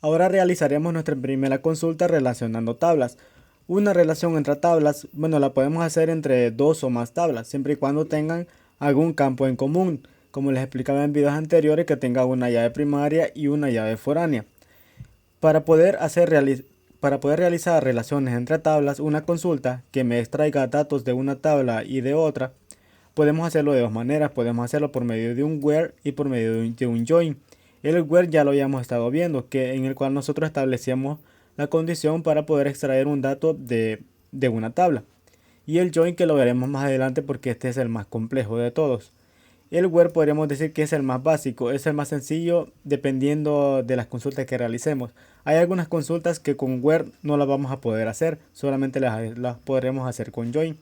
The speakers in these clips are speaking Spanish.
Ahora realizaremos nuestra primera consulta relacionando tablas. Una relación entre tablas, bueno, la podemos hacer entre dos o más tablas, siempre y cuando tengan algún campo en común, como les explicaba en videos anteriores, que tenga una llave primaria y una llave foránea. Para poder para poder realizar relaciones entre tablas, una consulta que me extraiga datos de una tabla y de otra, podemos hacerlo de dos maneras. Podemos hacerlo por medio de un where y por medio de un join. El where ya lo habíamos estado viendo, en el cual nosotros establecíamos la condición para poder extraer un dato de una tabla. Y el join, que lo veremos más adelante porque este es el más complejo de todos. El where podríamos decir que es el más básico, es el más sencillo dependiendo de las consultas que realicemos. Hay algunas consultas que con where no las vamos a poder hacer, solamente las podremos hacer con join.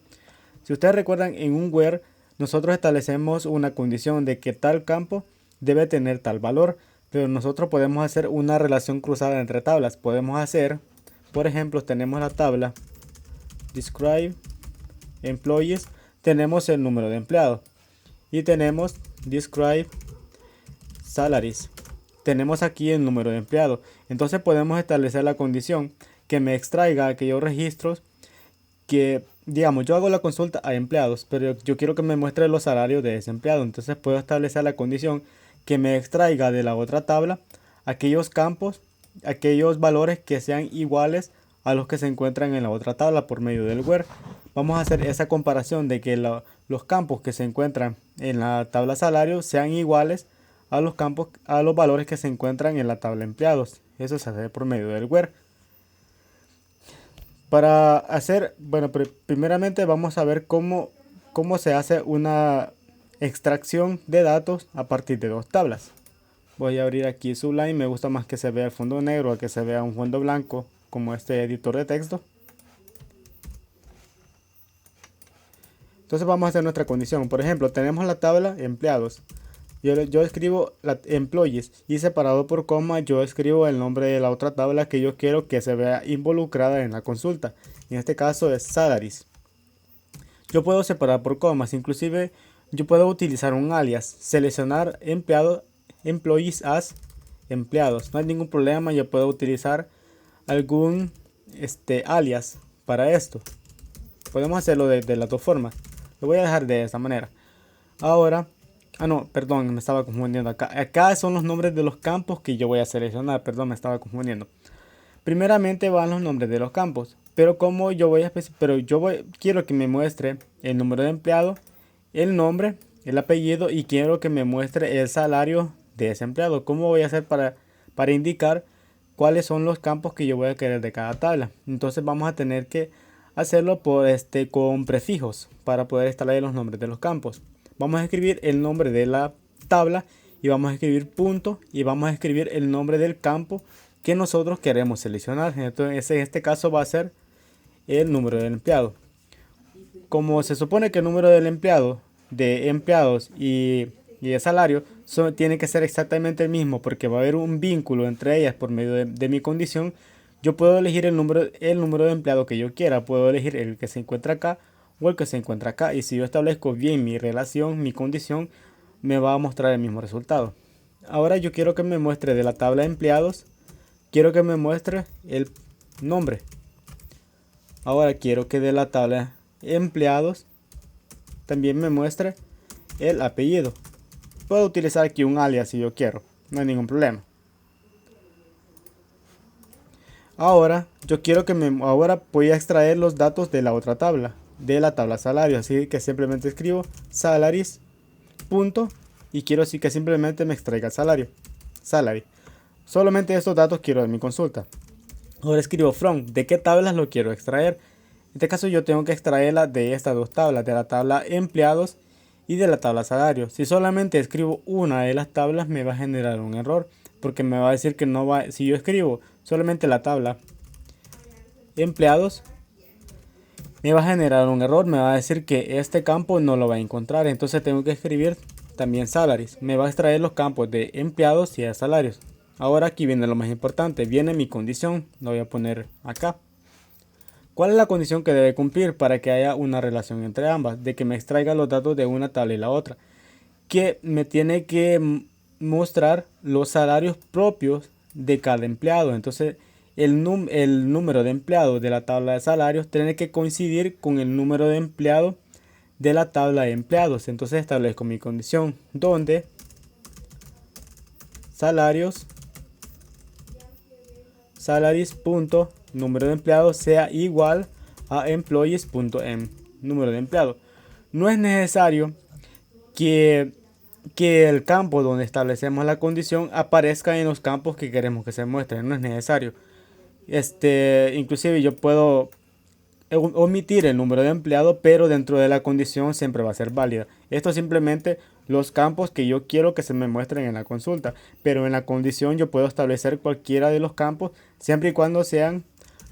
Si ustedes recuerdan, en un where nosotros establecemos una condición de que tal campo debe tener tal valor, pero nosotros podemos hacer una relación cruzada entre tablas. Podemos hacer, por ejemplo, tenemos la tabla describe employees, tenemos el número de empleados y tenemos describe salaries. Tenemos aquí el número de empleados. Entonces podemos establecer la condición que me extraiga aquellos registros que, digamos, yo hago la consulta a empleados, pero yo quiero que me muestre los salarios de ese empleado. Entonces puedo establecer la condición que me extraiga de la otra tabla aquellos campos, aquellos valores que sean iguales a los que se encuentran en la otra tabla por medio del where. Vamos a hacer esa comparación de que los campos que se encuentran en la tabla salario sean iguales a a los valores que se encuentran en la tabla empleados. Eso se hace por medio del where. Para hacer, bueno, primeramente vamos a ver cómo se hace una extracción de datos a partir de dos tablas. Voy a abrir aquí Sublime. Me gusta más que se vea el fondo negro a que se vea un fondo blanco como este editor de texto. Entonces vamos a hacer nuestra condición. Por ejemplo, tenemos la tabla empleados. Yo escribo la employees y separado por coma yo escribo el nombre de la otra tabla que yo quiero que se vea involucrada en la consulta. En este caso es salaries. Yo puedo separar por comas, inclusive yo puedo utilizar un alias, seleccionar employees as empleados. No hay ningún problema, yo puedo utilizar algún alias para esto. Podemos hacerlo de las dos formas. Lo voy a dejar de esta manera. Ahora, no, perdón, me estaba confundiendo acá. Acá son los nombres de los campos que yo voy a seleccionar. Perdón, me estaba confundiendo. Primeramente van los nombres de los campos. Pero como yo voy a quiero que me muestre el número de empleado, el nombre, el apellido y quiero que me muestre el salario de ese empleado. ¿Cómo voy a hacer para indicar cuáles son los campos que yo voy a querer de cada tabla? Entonces vamos a tener que hacerlo con prefijos para poder extraer los nombres de los campos. Vamos a escribir el nombre de la tabla y vamos a escribir punto y vamos a escribir el nombre del campo que nosotros queremos seleccionar. Entonces en este caso va a ser el número del empleado. Como se supone que el número del empleado, de empleados y el salario tiene que ser exactamente el mismo porque va a haber un vínculo entre ellas por medio de mi condición, yo puedo elegir el número de empleado que yo quiera. Puedo elegir el que se encuentra acá o el que se encuentra acá. Y si yo establezco bien mi relación, mi condición, me va a mostrar el mismo resultado. Ahora yo quiero que me muestre de la tabla de empleados, quiero que me muestre el nombre. Ahora quiero que de la tabla empleados también me muestre el apellido. Puedo utilizar aquí un alias si yo quiero, no hay ningún problema. Ahora yo quiero ahora voy a extraer los datos de la otra tabla, de la tabla salario, así que simplemente escribo salaries punto y quiero decir que simplemente me extraiga el salary. Solamente estos datos quiero de mi consulta. Ahora escribo from, ¿de qué tablas lo quiero extraer? En este caso yo tengo que extraerla de estas dos tablas, de la tabla empleados y de la tabla salario. Si solamente escribo una de las tablas me va a generar un error, porque me va a decir que no va, si yo escribo solamente la tabla empleados, me va a generar un error, me va a decir que este campo no lo va a encontrar. Entonces tengo que escribir también salaries, me va a extraer los campos de empleados y de salarios. Ahora aquí viene lo más importante, viene mi condición, lo voy a poner acá. ¿Cuál es la condición que debe cumplir para que haya una relación entre ambas? De que me extraiga los datos de una tabla y la otra. Que me tiene que mostrar los salarios propios de cada empleado. Entonces el número de empleados de la tabla de salarios tiene que coincidir con el número de empleados de la tabla de empleados. Entonces establezco mi condición donde salaries.número de empleados sea igual a employees.em, número de empleados. No es necesario que el campo donde establecemos la condición aparezca en los campos que queremos que se muestren. No es necesario. Inclusive yo puedo omitir el número de empleados, pero dentro de la condición siempre va a ser válida. Esto simplemente los campos que yo quiero que se me muestren en la consulta, pero en la condición yo puedo establecer cualquiera de los campos siempre y cuando sean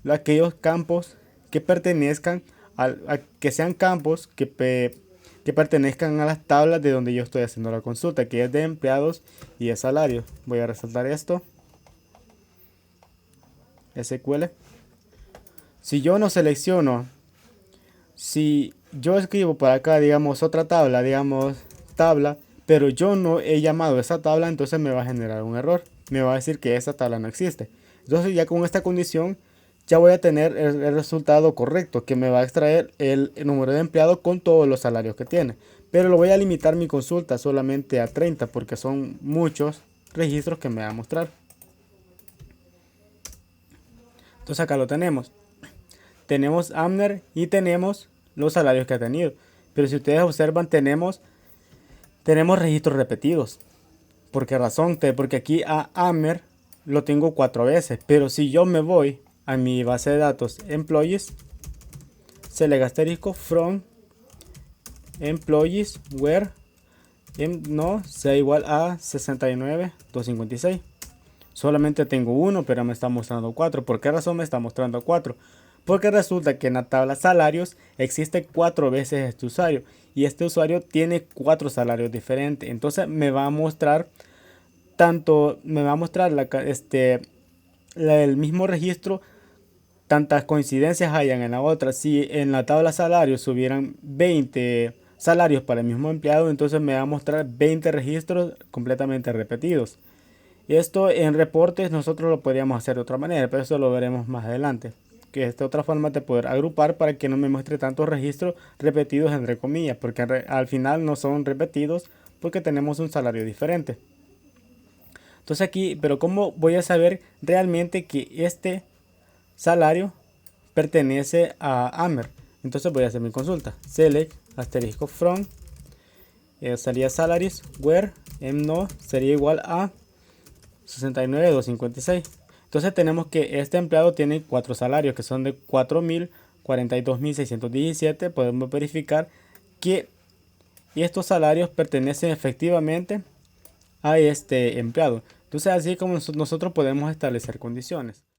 aquellos campos que pertenezcan que sean campos que pertenezcan a las tablas de donde yo estoy haciendo la consulta, que es de empleados y de salarios. Voy a resaltar esto. SQL. Si yo no selecciono, si yo escribo para acá, digamos, otra tabla, digamos, tabla, pero yo no he llamado esa tabla, entonces me va a generar un error. Me va a decir que esa tabla no existe. Entonces ya con esta condición ya voy a tener el resultado correcto, que me va a extraer el número de empleados con todos los salarios que tiene. Pero lo voy a limitar mi consulta solamente a 30 porque son muchos registros que me va a mostrar. Entonces acá lo tenemos. Tenemos Amner y tenemos los salarios que ha tenido. Pero si ustedes observan, tenemos registros repetidos. ¿Por qué razón? Porque aquí a Amner lo tengo 4 veces. Pero si yo me voy a mi base de datos Employees, select asterisco from Employees where no sea igual a 69,256. Solamente tengo uno, pero me está mostrando 4. ¿Por qué razón me está mostrando 4? Porque resulta que en la tabla salarios existe 4 veces este usuario. Y este usuario tiene 4 salarios diferentes. Entonces me va a mostrar el mismo registro. Tantas coincidencias hayan en la otra. Si en la tabla salarios hubieran 20 salarios para el mismo empleado, entonces me va a mostrar 20 registros completamente repetidos. Y esto en reportes nosotros lo podríamos hacer de otra manera, pero eso lo veremos más adelante. Que es otra forma de poder agrupar para que no me muestre tantos registros repetidos entre comillas, porque al final no son repetidos porque tenemos un salario diferente. Entonces aquí, pero ¿cómo voy a saber realmente que este salario pertenece a Amer? Entonces voy a hacer mi consulta. Select asterisco from salía salaries where no sería igual a 69,256. Entonces tenemos que este empleado tiene 4 salarios que son de 4.000, 42.617. Podemos verificar que estos salarios pertenecen efectivamente a este empleado. Entonces así como nosotros podemos establecer condiciones.